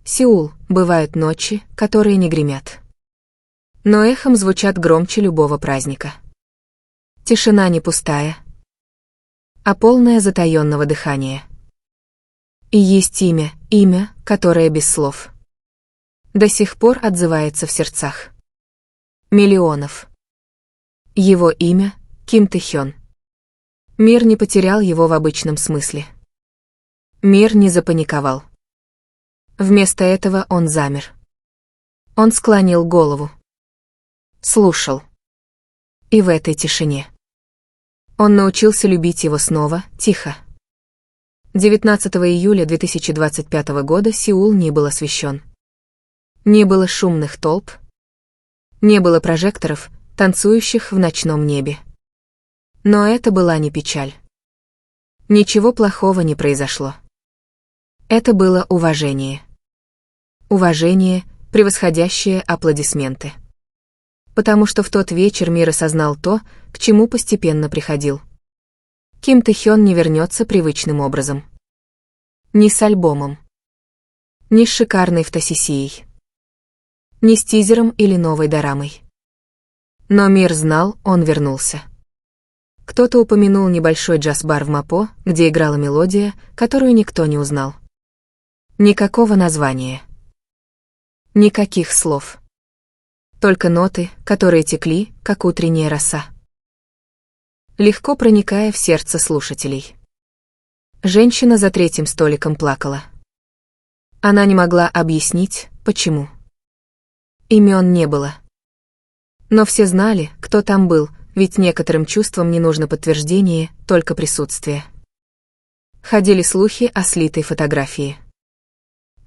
Сеул, бывают ночи, которые не гремят, но эхом звучат громче любого праздника. Тишина не пустая, а полная затаённого дыхания. И есть имя, которое без слов до сих пор отзывается в сердцах миллионов. Его имя — Ким Тэ-хён. Мир не потерял его в обычном смысле. Мир не запаниковал. Вместо этого он замер. Он склонил голову. Слушал. И в этой тишине он научился любить его снова, тихо. 19 июля 2025 года Сеул не был освещен. Не было шумных толп. Не было прожекторов, танцующих в ночном небе. Но это была не печаль. Ничего плохого не произошло. Это было уважение. Уважение, превосходящее аплодисменты. Потому что в тот вечер мир осознал то, к чему постепенно приходил. Ким Тэ-хён не вернется привычным образом. Ни с альбомом. Ни с шикарной фотосессией. Ни с тизером или новой дорамой. Но мир знал, он вернулся. Кто-то упомянул небольшой джаз-бар в Мапо, где играла мелодия, которую никто не узнал. Никакого названия. Никаких слов. Только ноты, которые текли, как утренняя роса, легко проникая в сердце слушателей. Женщина за третьим столиком плакала. Она не могла объяснить, почему. Имен не было. Но все знали, кто там был, ведь некоторым чувствам не нужно подтверждение, только присутствие. Ходили слухи о слитой фотографии.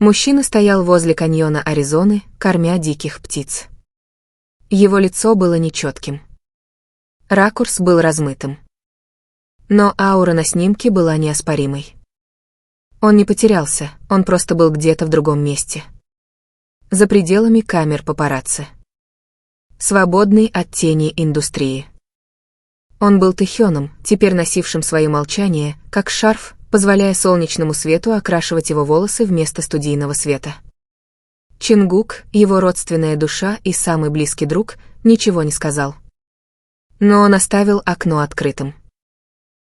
Мужчина стоял возле каньона Аризоны, кормя диких птиц. Его лицо было нечетким. Ракурс был размытым. Но аура на снимке была неоспоримой. Он не потерялся, он просто был где-то в другом месте. За пределами камер папарацци. Свободный от тени индустрии. Он был Тэ-хёном, теперь носившим свое молчание, как шарф, позволяя солнечному свету окрашивать его волосы вместо студийного света. Чингук, его родственная душа и самый близкий друг, ничего не сказал. Но он оставил окно открытым.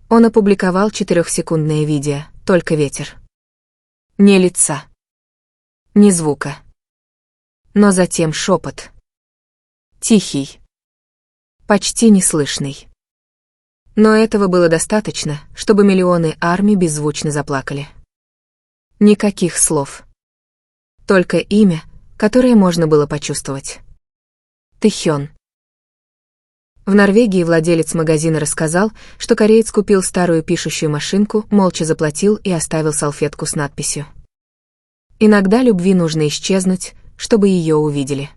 Он опубликовал 4-секундное видео, только ветер. Ни лица. Ни звука. Но затем шепот. Тихий. Почти неслышный. Но этого было достаточно, чтобы миллионы армий беззвучно заплакали. Никаких слов. Только имя, которое можно было почувствовать. Тэ-хён. В Норвегии владелец магазина рассказал, что кореец купил старую пишущую машинку, молча заплатил и оставил салфетку с надписью. Иногда любви нужно исчезнуть, чтобы ее увидели.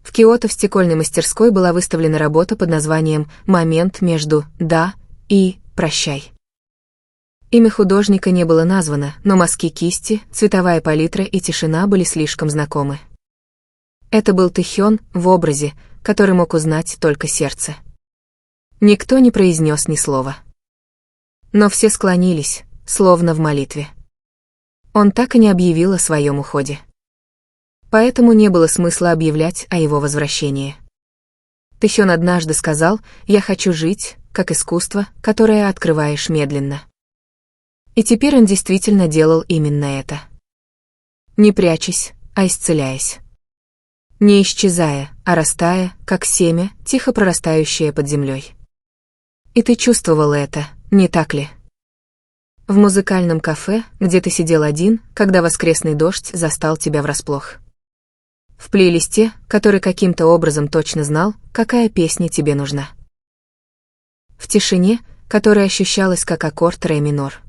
В Киото в стекольной мастерской была выставлена работа под названием «Момент между «да» и «прощай». Имя художника не было названо, но мазки кисти, цветовая палитра и тишина были слишком знакомы. Это был Тэ-хён в образе, который мог узнать только сердце. Никто не произнес ни слова. Но все склонились, словно в молитве. Он так и не объявил о своем уходе. Поэтому не было смысла объявлять о его возвращении. Тэ-хён однажды сказал: «Я хочу жить, как искусство, которое открываешь медленно». И теперь он действительно делал именно это. Не прячась, а исцеляясь. Не исчезая, а растая, как семя, тихо прорастающее под землей. И ты чувствовал это, не так ли? В музыкальном кафе, где ты сидел один, когда воскресный дождь застал тебя врасплох. В плейлисте, который каким-то образом точно знал, какая песня тебе нужна. В тишине, которая ощущалась как аккорд ре минор.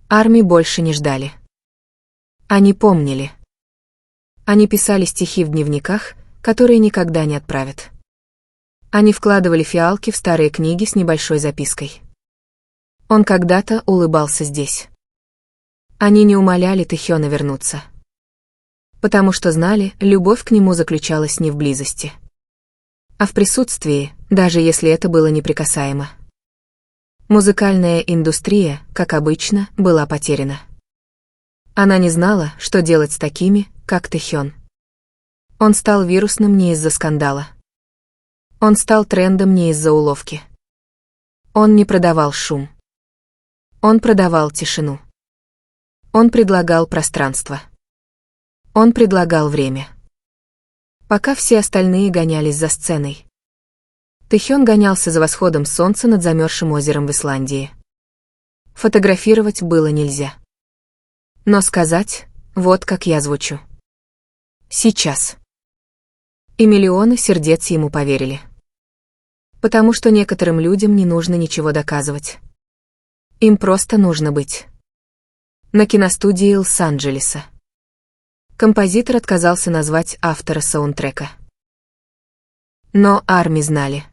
Армии больше не ждали. Они помнили. Они писали стихи в дневниках, которые никогда не отправят. Они вкладывали фиалки в старые книги с небольшой запиской. Он когда-то улыбался здесь. Они не умоляли Тэ-хёна вернуться. Потому что знали, любовь к нему заключалась не в близости, а в присутствии, даже если это было неприкасаемо. Музыкальная индустрия, как обычно, была потеряна. Она не знала, что делать с такими, как Тэхён. Он стал вирусным не из-за скандала. Он стал трендом не из-за уловки. Он не продавал шум. Он продавал тишину. Он предлагал пространство. Он предлагал время. Пока все остальные гонялись за сценой, Тэхён гонялся за восходом солнца над замерзшим озером в Исландии. Фотографировать было нельзя. Но сказать, вот как я звучу. Сейчас. И миллионы сердец ему поверили. Потому что некоторым людям не нужно ничего доказывать. Им просто нужно быть. На киностудии Лос-Анджелеса. Композитор отказался назвать автора саундтрека. Но ARMY знали.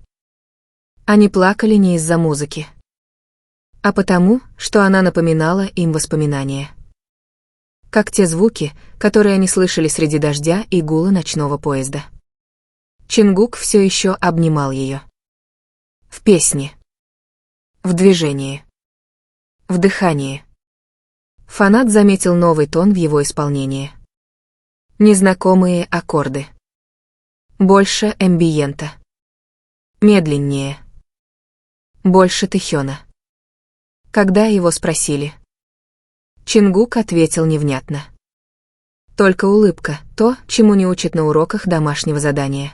Они плакали не из-за музыки, а потому, что она напоминала им воспоминания. Как те звуки, которые они слышали среди дождя и гула ночного поезда. Чингук все еще обнимал ее. В песне. В движении. В дыхании. Фанат заметил новый тон в его исполнении. Незнакомые аккорды. Больше эмбиента. Медленнее. Больше Тэхёна. Когда его спросили, Чингук ответил невнятно. Только улыбка, то, чему не учат на уроках домашнего задания.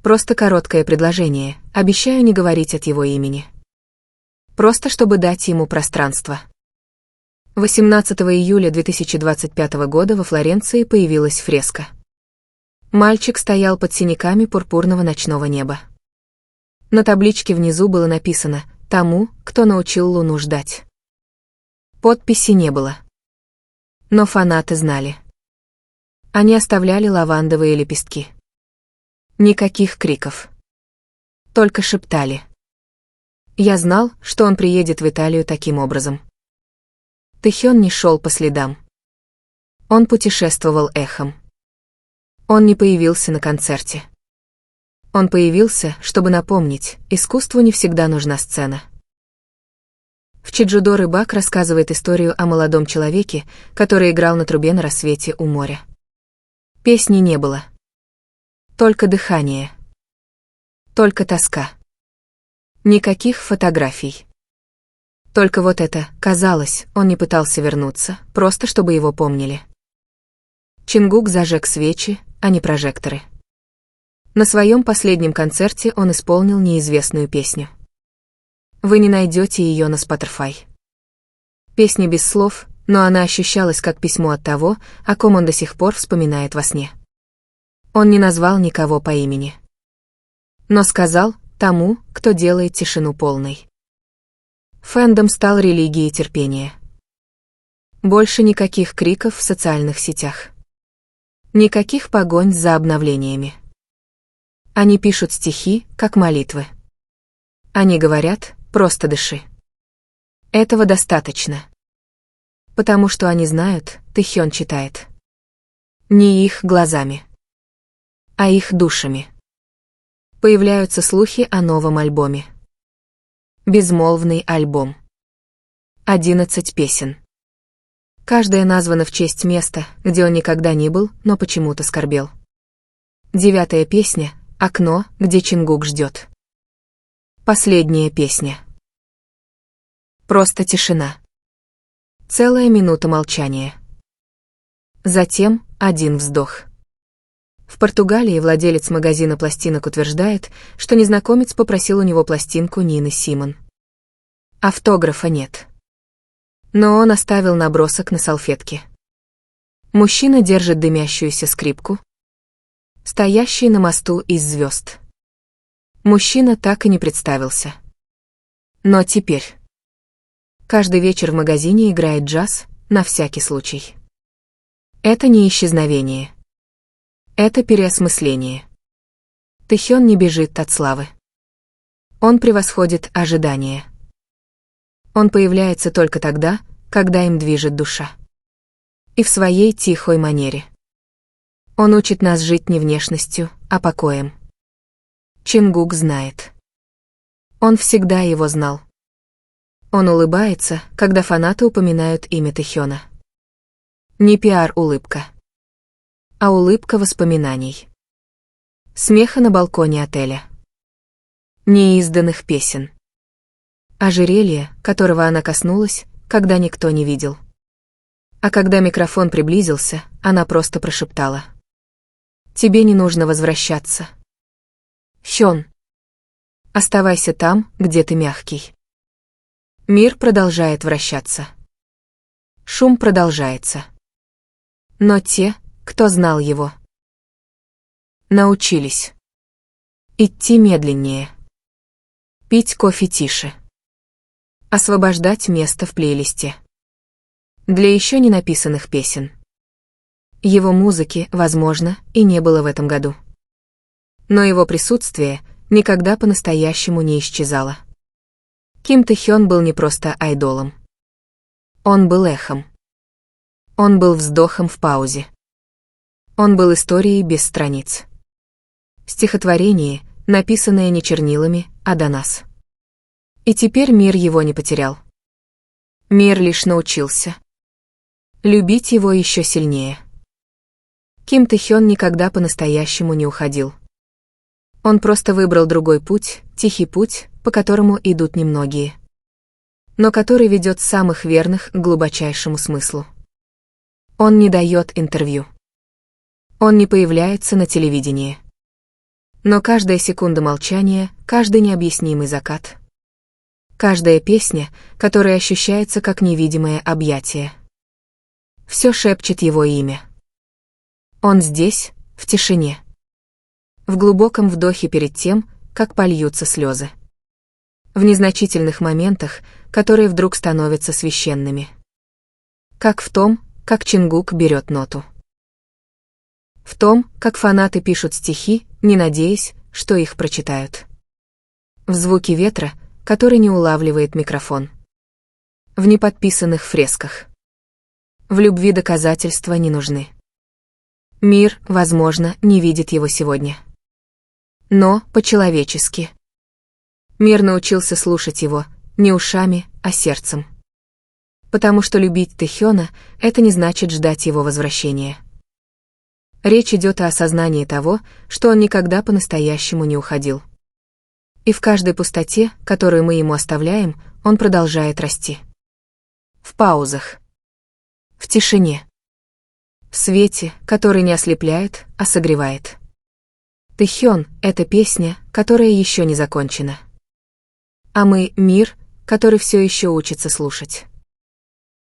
Просто короткое предложение, обещаю не говорить от его имени. Просто чтобы дать ему пространство. 18 июля 2025 года во Флоренции появилась фреска. Мальчик стоял под синяками пурпурного ночного неба. На табличке внизу было написано «Тому, кто научил Луну ждать». Подписи не было. Но фанаты знали. Они оставляли лавандовые лепестки. Никаких криков. Только шептали. Я знал, что он приедет в Италию таким образом. Тэхён не шел по следам. Он путешествовал эхом. Он не появился на концерте. Он появился, чтобы напомнить, искусству не всегда нужна сцена. В Чеджудо рыбак рассказывает историю о молодом человеке, который играл на трубе на рассвете у моря. Песни не было. Только дыхание. Только тоска. Никаких фотографий. Только вот это, казалось, он не пытался вернуться, просто чтобы его помнили. Чингук зажег свечи, а не прожекторы. На своем последнем концерте он исполнил неизвестную песню. Вы не найдете ее на Spotify. Песня без слов, но она ощущалась как письмо от того, о ком он до сих пор вспоминает во сне. Он не назвал никого по имени. Но сказал тому, кто делает тишину полной. Фэндом стал религией терпения. Больше никаких криков в социальных сетях. Никаких погонь за обновлениями. Они пишут стихи, как молитвы. Они говорят, просто дыши. Этого достаточно. Потому что они знают, Тэхён читает. Не их глазами, а их душами. Появляются слухи о новом альбоме. Безмолвный альбом. 11 песен. Каждая названа в честь места, где он никогда не был, но почему-то скорбел. 9-я песня — окно, где Чингук ждет. Последняя песня. Просто тишина. Целая минута молчания. Затем один вздох. В Португалии владелец магазина пластинок утверждает, что незнакомец попросил у него пластинку Нины Симон. Автографа нет. Но он оставил набросок на салфетке. Мужчина держит дымящуюся скрипку, стоящий на мосту из звезд. Мужчина так и не представился. Но теперь. Каждый вечер в магазине играет джаз, на всякий случай. Это не исчезновение. Это переосмысление. Тэхён не бежит от славы. Он превосходит ожидания. Он появляется только тогда, когда им движет душа. И в своей тихой манере. Он учит нас жить не внешностью, а покоем. Чингук знает. Он всегда его знал. Он улыбается, когда фанаты упоминают имя Тэхёна. Не пиар-улыбка, а улыбка воспоминаний. Смеха на балконе отеля. Неизданных песен. Ожерелье, которого она коснулась, когда никто не видел. А когда микрофон приблизился, она просто прошептала: «Тебе не нужно возвращаться. Хён, оставайся там, где ты мягкий». Мир продолжает вращаться. Шум продолжается. Но те, кто знал его, научились идти медленнее, пить кофе тише, освобождать место в плейлисте для еще не написанных песен. Его музыки, возможно, и не было в этом году. Но его присутствие никогда по-настоящему не исчезало. Ким Тэ-хён был не просто айдолом. Он был эхом. Он был вздохом в паузе. Он был историей без страниц. Стихотворение, написанное не чернилами, а до нас. И теперь мир его не потерял. Мир лишь научился любить его еще сильнее. Ким Тэ-хён никогда по-настоящему не уходил. Он просто выбрал другой путь, тихий путь, по которому идут немногие, но который ведет самых верных к глубочайшему смыслу. Он не дает интервью. Он не появляется на телевидении. Но каждая секунда молчания, каждый необъяснимый закат, каждая песня, которая ощущается как невидимое объятие, все шепчет его имя. Он здесь, в тишине, в глубоком вдохе перед тем, как польются слезы. В незначительных моментах, которые вдруг становятся священными. Как в том, как Чингук берет ноту. В том, как фанаты пишут стихи, не надеясь, что их прочитают. В звуке ветра, который не улавливает микрофон. В неподписанных фресках. В любви доказательства не нужны. Мир, возможно, не видит его сегодня. Но по-человечески. Мир научился слушать его, не ушами, а сердцем. Потому что любить Тэ-хёна — это не значит ждать его возвращения. Речь идет о осознании того, что он никогда по-настоящему не уходил. И в каждой пустоте, которую мы ему оставляем, он продолжает расти. В паузах. В тишине. В свете, который не ослепляет, а согревает. Тэ-хён — это песня, которая еще не закончена. А мы — мир, который все еще учится слушать.